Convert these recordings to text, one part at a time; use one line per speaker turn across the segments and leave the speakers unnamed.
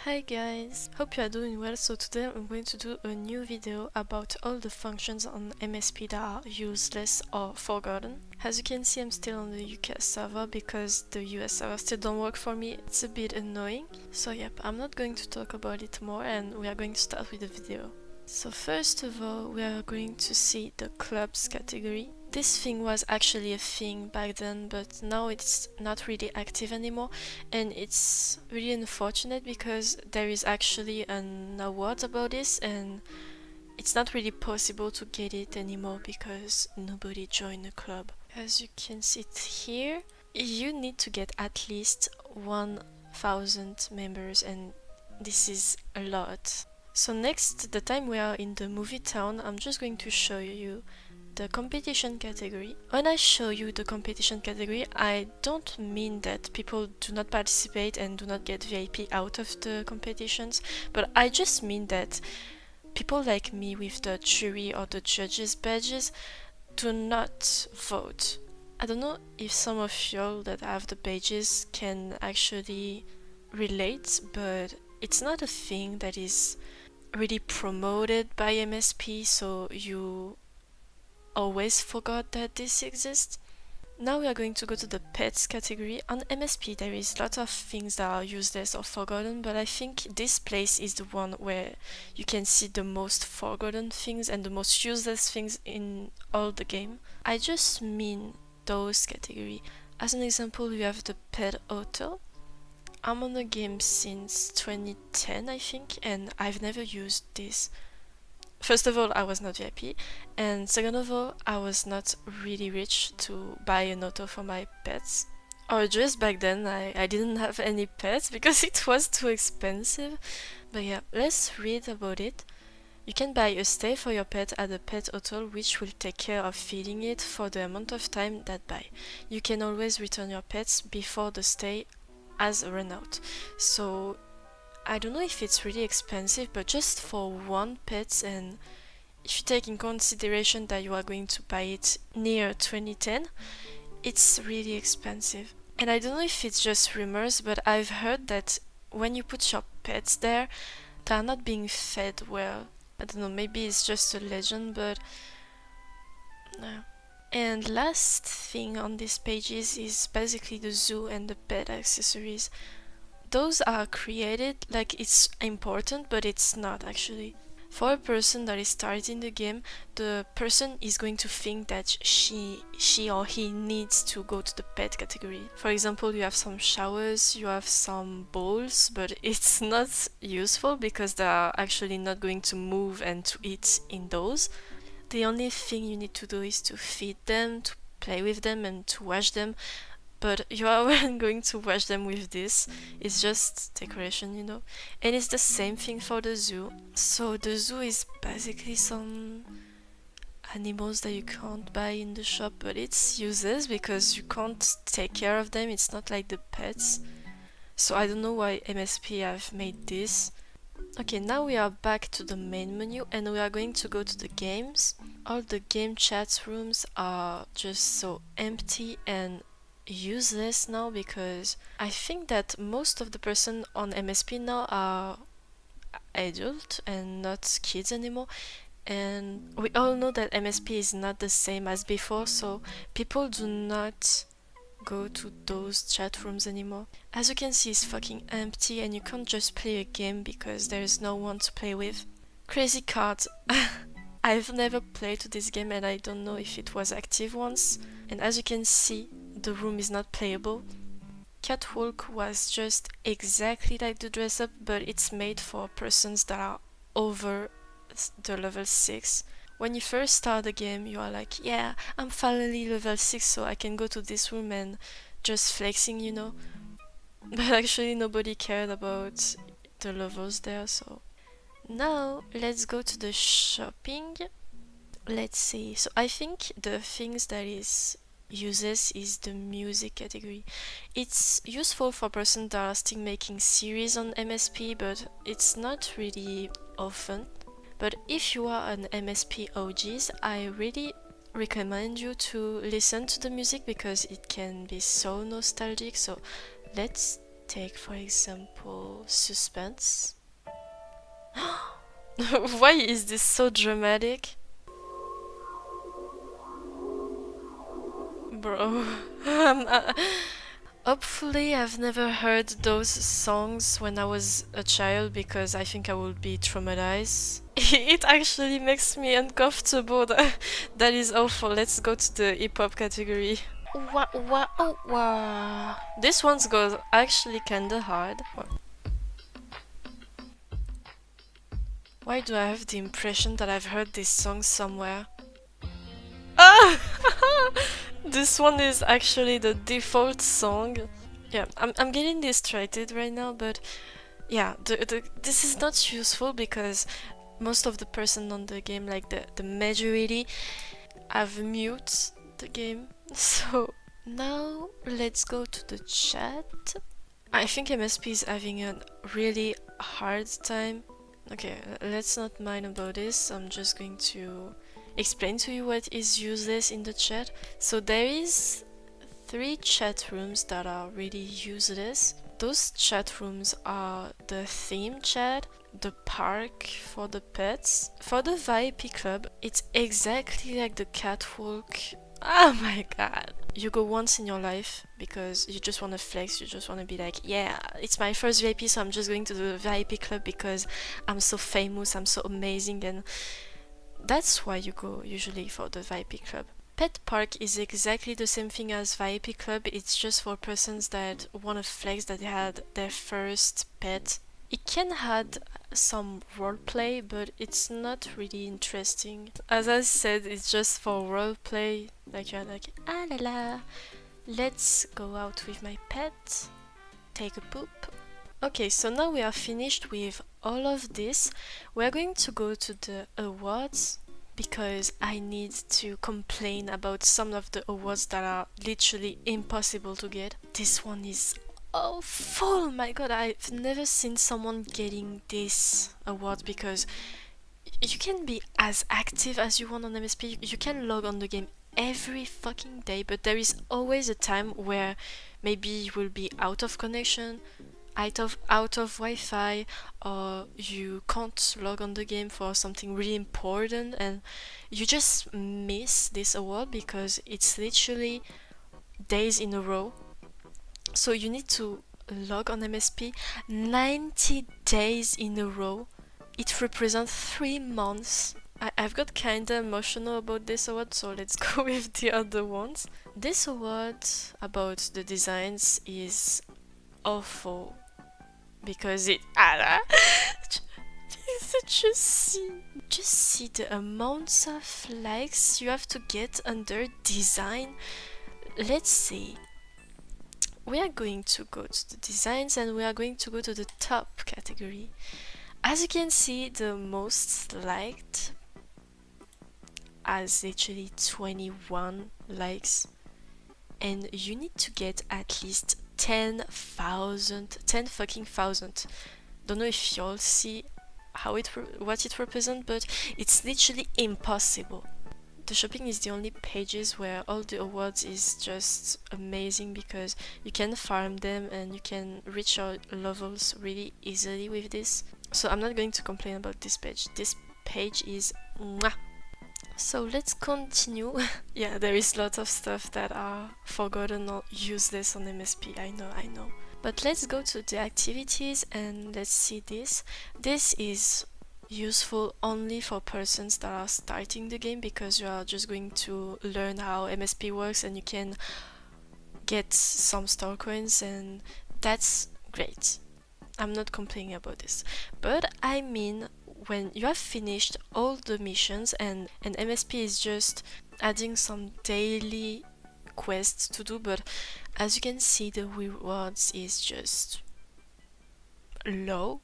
Hi guys, hope you are doing well. So today I'm going to do a new video about all the functions on MSP that are useless or forgotten. As you can see, I'm still on the UK server because the US server still don't work for me. It's a bit annoying. So yep, I'm not going to talk about it more and we are going to start with the video. So first of all, we are going to see the clubs category. This thing was actually a thing back then, but now it's not really active anymore, and it's really unfortunate because there is actually an award about this and it's not really possible to get it anymore because nobody joined the club. As you can see it here, you need to get at least 1000 members, and this is a lot. So next, the time we are in the movie town, I'm just going to show you the competition category. When I show you the competition category, I don't mean that people do not participate and do not get VIP out of the competitions, but I just mean that people like me with the jury or the judges badges do not vote. I don't know if some of y'all that have the badges can actually relate, but it's not a thing that is really promoted by MSP, so you always forgot that this exists. Now we are going to go to the pets category. On MSP there is lots of things that are useless or forgotten, but I think this place is the one where you can see the most forgotten things and the most useless things in all the game. I just mean those category. As an example, you have the pet hotel. I'm on the game since 2010, I think, and I've never used this. First of all, I was not VIP, and second of all, I was not really rich to buy an auto for my pets. Or just back then, I didn't have any pets because it was too expensive. But yeah, let's read about it. You can buy a stay for your pet at a pet hotel which will take care of feeding it for the amount of time that buy. You can always return your pets before the stay has run out. So I don't know if it's really expensive, but just for one pet, and if you take in consideration that you are going to buy it near 2010, it's really expensive. And I don't know if it's just rumors, but I've heard that when you put your pets there, they are not being fed well. I don't know, maybe it's just a legend, but no. And last thing on these pages is basically the zoo and the pet accessories. Those are created like it's important, but it's not actually. For a person that is starting the game, the person is going to think that she or he needs to go to the pet category. For example, you have some showers, you have some bowls, but it's not useful because they are actually not going to move and to eat in those. The only thing you need to do is to feed them, to play with them, and to wash them. But you aren't going to wash them with this. It's just decoration, you know. And it's the same thing for the zoo. So the zoo is basically some animals that you can't buy in the shop, but it's useless because you can't take care of them. It's not like the pets. So I don't know why MSP have made this. Okay, now we are back to the main menu and we are going to go to the games. All the game chat rooms are just so empty and useless now because I think that most of the person on MSP now are adult and not kids anymore, and we all know that MSP is not the same as before, so people do not go to those chat rooms anymore. As you can see, it's fucking empty and you can't just play a game because there is no one to play with. Crazy cards. I've never played to this game and I don't know if it was active once, and as you can see, the room is not playable. Catwalk was just exactly like the dress up, but it's made for persons that are over the level 6. When you first start the game, you are like, yeah, I'm finally level 6, so I can go to this room and just flexing, you know. But actually nobody cared about the levels there, so. Now, let's go to the shopping. Let's see. So I think the things that is uses is the music category. It's useful for persons that are still making series on MSP, but it's not really often. But if you are an MSP OGs, I really recommend you to listen to the music because it can be so nostalgic. So let's take for example suspense. Why is this so dramatic? Bro, hopefully I've never heard those songs when I was a child because I think I would be traumatized. It actually makes me uncomfortable. That is awful. Let's go to the hip hop category. Wah. This one's goes actually kinda hard. Why do I have the impression that I've heard this song somewhere? Ah! This one is actually the default song. Yeah, I'm getting distracted right now, but yeah, this is not useful because most of the person on the game, like the majority, have mute the game. So now let's go to the chat. I think MSP is having a really hard time. Okay, let's not mind about this. I'm just going to explain to you what is useless in the chat. So there is 3 chat rooms that are really useless. Those chat rooms are the theme chat, the park for the pets. For the VIP club, it's exactly like the catwalk. Oh my god. You go once in your life because you just want to flex, you just want to be like, yeah, it's my first VIP, so I'm just going to the VIP club because I'm so famous, I'm so amazing, and that's why you go usually for the VIP club. Pet park is exactly the same thing as VIP club, it's just for persons that want to flex that they had their first pet. It can add some roleplay, but it's not really interesting. As I said, it's just for roleplay. Like you're like, ah la la, let's go out with my pet, take a poop. Okay, so now we are finished with all of this. We're going to go to the awards because I need to complain about some of the awards that are literally impossible to get. This one is awful. My god, I've never seen someone getting this award because you can be as active as you want on MSP. You can log on the game every fucking day, but there is always a time where maybe you will be out of connection, out of Wi-Fi, or you can't log on the game for something really important, and you just miss this award because it's literally days in a row. So you need to log on MSP 90 days in a row. It represents 3 months. I've got kinda emotional about this award, so let's go with the other ones. This award about the designs is awful because just see the amounts of likes you have to get under design. Let's see. We are going to go to the designs and we are going to go to the top category. As you can see, the most liked has literally 21 likes, and you need to get at least 10 fucking thousand. Don't know if y'all see what it represents, but it's literally impossible. The shopping is the only pages where all the awards is just amazing because you can farm them and you can reach your levels really easily with this. So I'm not going to complain about this page. This page is mwah. So let's continue. Yeah, there is lots of stuff that are forgotten or useless on MSP. I know. But let's go to the activities and let's see this. This is useful only for persons that are starting the game because you are just going to learn how MSP works and you can get some star coins, and that's great. I'm not complaining about this. But I mean, when you have finished all the missions and MSP is just adding some daily quests to do, but as you can see, the rewards is just low.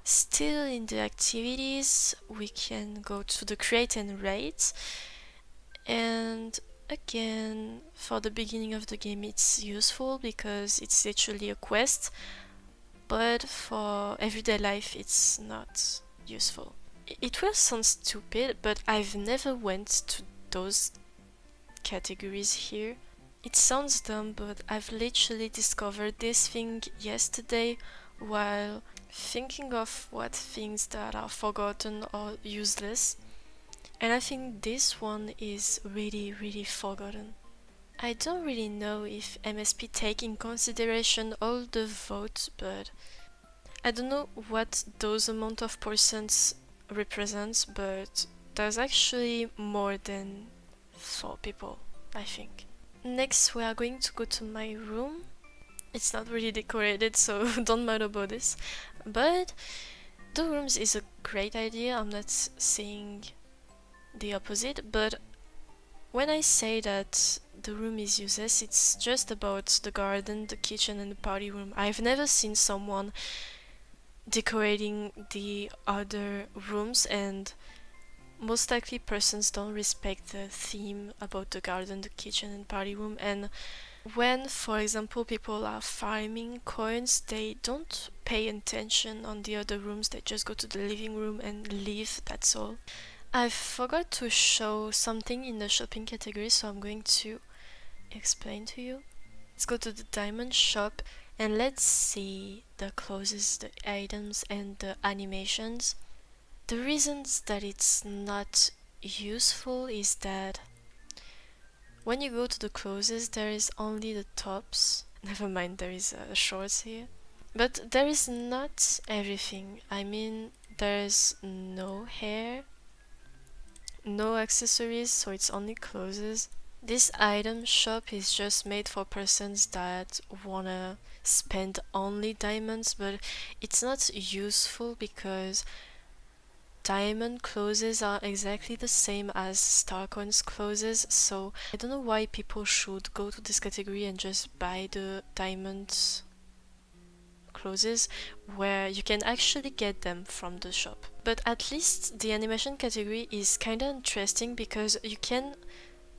Still in the activities, we can go to the create and rate, and again, for the beginning of the game it's useful because it's literally a quest, but for everyday life it's not useful. It will sound stupid, but I've never went to those categories here. It sounds dumb, but I've literally discovered this thing yesterday while thinking of what things that are forgotten or useless. And I think this one is really, really forgotten. I don't really know if MSP take in consideration all the votes, but I don't know what those amount of percents represents, but there's actually more than 4 people, I think. Next, we are going to go to my room. It's not really decorated, so don't matter about this. But the rooms is a great idea. I'm not saying the opposite, but when I say that the room is useless, it's just about the garden, the kitchen, and the party room. I've never seen someone decorating the other rooms, and most likely persons don't respect the theme about the garden, the kitchen, and party room. And when, for example, people are farming coins, they don't pay attention on the other rooms. They just go to the living room and leave, that's all. I forgot to show something in the shopping category, so I'm going to explain to you. Let's go to the diamond shop and let's see the clothes, the items, and the animations. The reasons that it's not useful is that when you go to the clothes, there is only the tops. Never mind, there is shorts here. But there is not everything. I mean, there is no hair, no accessories, so it's only clothes. This item shop is just made for persons that wanna spend only diamonds, but it's not useful because diamond clothes are exactly the same as Starcoin's clothes, so I don't know why people should go to this category and just buy the diamond clothes where you can actually get them from the shop. But at least the animation category is kinda interesting because you can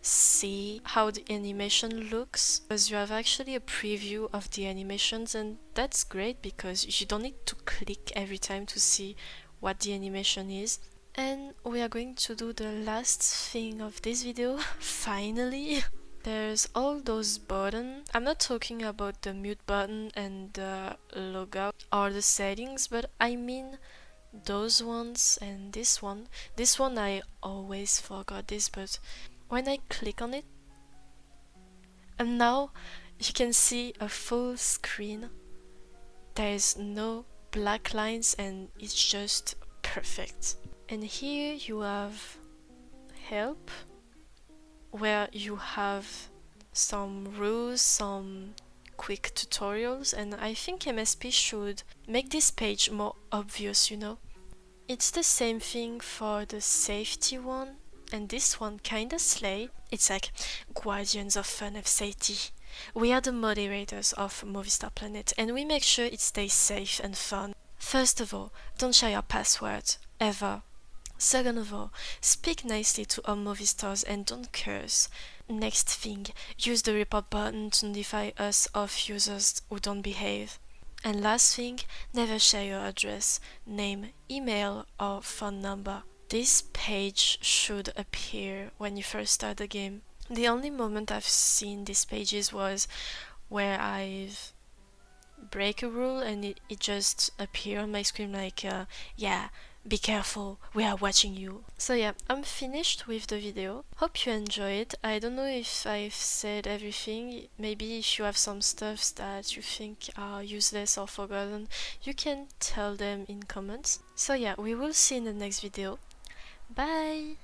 see how the animation looks, because you have actually a preview of the animations, and that's great because you don't need to click every time to see what the animation is. And we are going to do the last thing of this video. Finally, there's all those buttons. I'm not talking about the mute button and the logout or the settings, but I mean those ones and this one. This one I always forgot this, but when I click on it, and now you can see a full screen. There is no black lines and it's just perfect. And here you have help, where you have some rules, some quick tutorials, and I think MSP should make this page more obvious, you know. It's the same thing for the safety one, and this one kinda slay. It's like Guardians of Fun and Safety. We are the moderators of moviestarplanet, and we make sure it stays safe and fun. First of all, don't share your password, ever. Second of all, speak nicely to all movie stars and don't curse. Next thing, use the report button to notify us of users who don't behave. And last thing, never share your address, name, email, or phone number. This page should appear when you first start the game. The only moment I've seen these pages was where I've break a rule and it just appear on my screen like, yeah, be careful, we are watching you. So yeah, I'm finished with the video. Hope you enjoy it. I don't know if I've said everything. Maybe if you have some stuffs that you think are useless or forgotten, you can tell them in comments. So yeah, we will see in the next video. Bye!